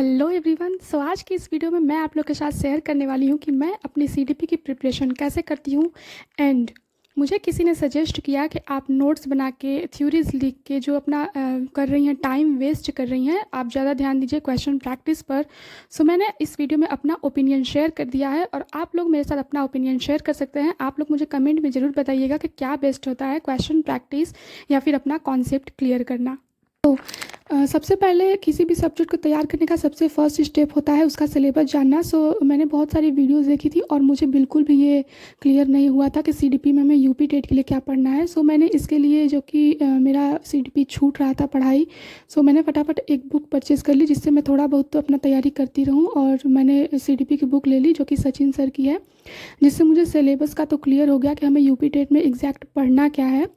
Hello everyone. आज की इस वीडियो में मैं आप लोग के साथ शेयर करने वाली हूँ कि मैं अपनी सीडीपी की प्रिपरेशन कैसे करती हूँ। एंड मुझे किसी ने सजेस्ट किया कि आप नोट्स बना के थ्योरीज लिख के जो अपना कर रही हैं, टाइम वेस्ट कर रही हैं, आप ज़्यादा ध्यान दीजिए क्वेश्चन प्रैक्टिस पर। मैंने इस वीडियो में अपना ओपिनियन शेयर कर दिया है और आप लोग मेरे साथ अपना ओपिनियन शेयर कर सकते हैं। आप लोग मुझे कमेंट में ज़रूर बताइएगा कि क्या बेस्ट होता है, क्वेश्चन प्रैक्टिस या फिर अपना कॉन्सेप्ट क्लियर करना। सबसे पहले किसी भी सब्जेक्ट को तैयार करने का सबसे फर्स्ट स्टेप होता है उसका सिलेबस जानना। मैंने बहुत सारी वीडियोस देखी थी और मुझे बिल्कुल भी ये क्लियर नहीं हुआ था कि सीडीपी में हमें यूपी टेट के लिए क्या पढ़ना है। मैंने इसके लिए, जो कि मेरा सीडीपी छूट रहा था पढ़ाई, मैंने फटाफट एक बुक परचेज़ कर ली जिससे मैं थोड़ा बहुत तो अपना तैयारी करती रहूँ। और मैंने सीडीपी की बुक ले ली जो कि सचिन सर की है, जिससे मुझे सिलेबस का तो क्लियर हो गया कि हमें यूपी टेट में एग्जैक्ट पढ़ना क्या है।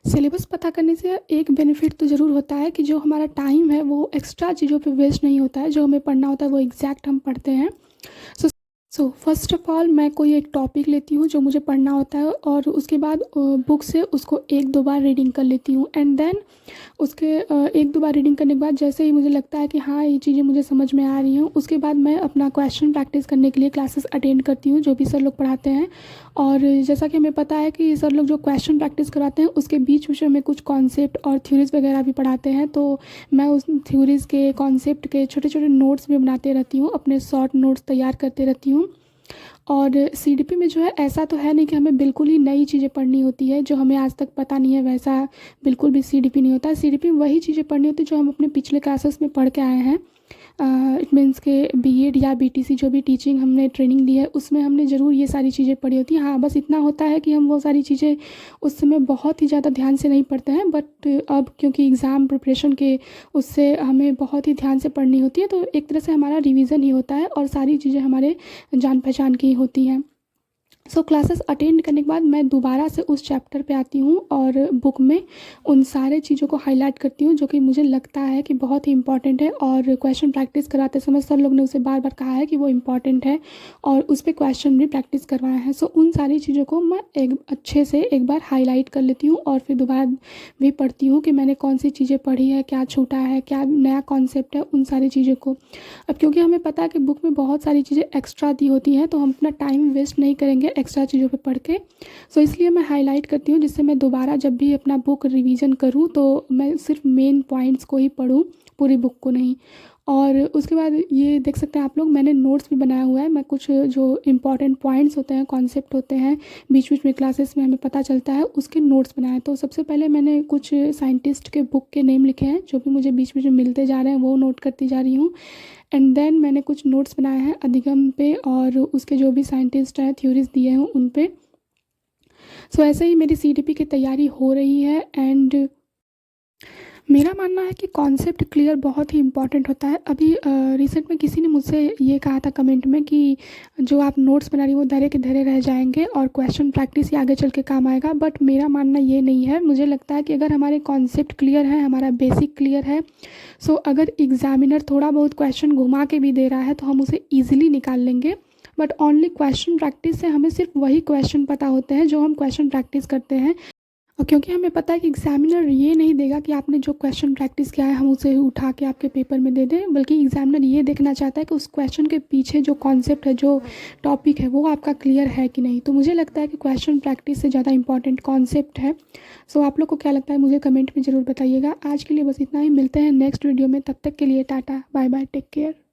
सिलेबस पता करने से एक बेनिफिट तो ज़रूर होता है कि जो हमारा टाइम है वो एक्स्ट्रा चीज़ों पे वेस्ट नहीं होता है, जो हमें पढ़ना होता है वो एग्जैक्ट हम पढ़ते हैं। फर्स्ट ऑफ ऑल मैं कोई एक टॉपिक लेती हूँ जो मुझे पढ़ना होता है और उसके बाद बुक से उसको एक दो बार रीडिंग कर लेती हूँ। एंड देन उसके एक दो बार रीडिंग करने के बाद जैसे ही मुझे लगता है कि हाँ ये चीज़ें मुझे समझ में आ रही हैं, उसके बाद मैं अपना क्वेश्चन प्रैक्टिस करने के लिए क्लासेस अटेंड करती हूँ जो भी सर लोग पढ़ाते हैं। और जैसा कि हमें पता है कि सर लोग जो क्वेश्चन प्रैक्टिस कराते हैं उसके बीच बीच में हमें कुछ कॉन्सेप्ट और थ्योरीज वगैरह भी पढ़ाते हैं, तो मैं उस थ्योरीज़ के, कॉन्सेप्ट के छोटे छोटे नोट्स भी बनाते रहती हूँ, अपने शॉर्ट नोट्स तैयार करते रहती हूँ। और सीडीपी में जो है ऐसा तो है नहीं कि हमें बिल्कुल ही नई चीज़ें पढ़नी होती है जो हमें आज तक पता नहीं है, वैसा बिल्कुल भी सीडीपी नहीं होता है। सीडीपी में वही चीज़ें पढ़नी होती है जो हम अपने पिछले क्लासेस में पढ़ के आए हैं। इट मीन्स के बीएड या बीटीसी जो भी टीचिंग हमने ट्रेनिंग ली है उसमें हमने ज़रूर ये सारी चीज़ें पढ़ी होती हैं। हाँ, बस इतना होता है कि हम वो सारी चीज़ें उस समय बहुत ही ज़्यादा ध्यान से नहीं पढ़ते हैं, बट अब क्योंकि एग्ज़ाम प्रिपरेशन के उससे हमें बहुत ही ध्यान से पढ़नी होती है, तो एक तरह से हमारा रिवीजन ही होता है और सारी चीज़ें हमारे जान पहचान की ही होती हैं। क्लासेस अटेंड करने के बाद मैं दोबारा से उस चैप्टर पे आती हूँ और बुक में उन सारे चीज़ों को हाईलाइट करती हूँ जो कि मुझे लगता है कि बहुत ही इंपॉर्टेंट है। और क्वेश्चन प्रैक्टिस कराते समय सर लोग ने उसे बार बार कहा है कि वो इम्पॉर्टेंट है और उस पर क्वेश्चन भी प्रैक्टिस करवाया है। उन सारी चीज़ों को मैं एक अच्छे से एक बार हाईलाइट कर लेती हूँ और फिर दोबारा भी पढ़ती हूँ कि मैंने कौन सी चीज़ें पढ़ी है, क्या छूटा है, क्या नया कॉन्सेप्ट है, उन सारी चीज़ों को। अब क्योंकि हमें पता है कि बुक में बहुत सारी चीज़ें एक्स्ट्रा दी होती हैं तो हम अपना टाइम वेस्ट नहीं करेंगे एक्स्ट्रा चीज़ों पे पढ़ के। इसलिए मैं हाईलाइट करती हूँ जिससे मैं दोबारा जब भी अपना बुक रिवीजन करूँ तो मैं सिर्फ मेन पॉइंट्स को ही पढूँ, पूरी बुक को नहीं। और उसके बाद ये देख सकते हैं आप लोग, मैंने नोट्स भी बनाया हुआ है। मैं कुछ जो इम्पॉर्टेंट पॉइंट्स होते हैं, कॉन्सेप्ट होते हैं, बीच बीच में क्लासेस में हमें पता चलता है, उसके नोट्स बनाए। तो सबसे पहले मैंने कुछ साइंटिस्ट के बुक के नेम लिखे हैं जो भी मुझे बीच बीच में मिलते जा रहे हैं, वो नोट करती जा रही हूँ। एंड देन मैंने कुछ नोट्स बनाए हैं अधिगम पे और उसके जो भी साइंटिस्ट हैं, थ्योरीज दिए हैं उन पे। ऐसे ही मेरी सीडीपी की तैयारी हो रही है। एंड मेरा मानना है कि कॉन्सेप्ट क्लियर बहुत ही इंपॉर्टेंट होता है। अभी रिसेंट में किसी ने मुझसे ये कहा था कमेंट में कि जो आप नोट्स बना रही हो वो धरे के धरे रह जाएंगे और क्वेश्चन प्रैक्टिस ही आगे चल के काम आएगा, बट मेरा मानना ये नहीं है। मुझे लगता है कि अगर हमारे कॉन्सेप्ट क्लियर है, हमारा बेसिक क्लियर है, अगर एग्जामिनर थोड़ा बहुत क्वेश्चन घुमा के भी दे रहा है तो हम उसे ईजिली निकाल लेंगे। बट ओनली क्वेश्चन प्रैक्टिस से हमें सिर्फ वही क्वेश्चन पता होते हैं जो हम क्वेश्चन प्रैक्टिस करते हैं। और क्योंकि हमें पता है कि एग्जामिनर ये नहीं देगा कि आपने जो क्वेश्चन प्रैक्टिस किया है हम उसे उठा के आपके पेपर में दे दें, बल्कि एग्जामिनर ये देखना चाहता है कि उस क्वेश्चन के पीछे जो कॉन्सेप्ट है, जो टॉपिक है, वो आपका क्लियर है कि नहीं। तो मुझे लगता है कि क्वेश्चन प्रैक्टिस से ज़्यादा इंपॉर्टेंट कॉन्सेप्ट है। आप लोग को क्या लगता है मुझे कमेंट में ज़रूर बताइएगा। आज के लिए बस इतना ही, मिलते हैं नेक्स्ट वीडियो में। तब तक के लिए tata, bye bye, take care.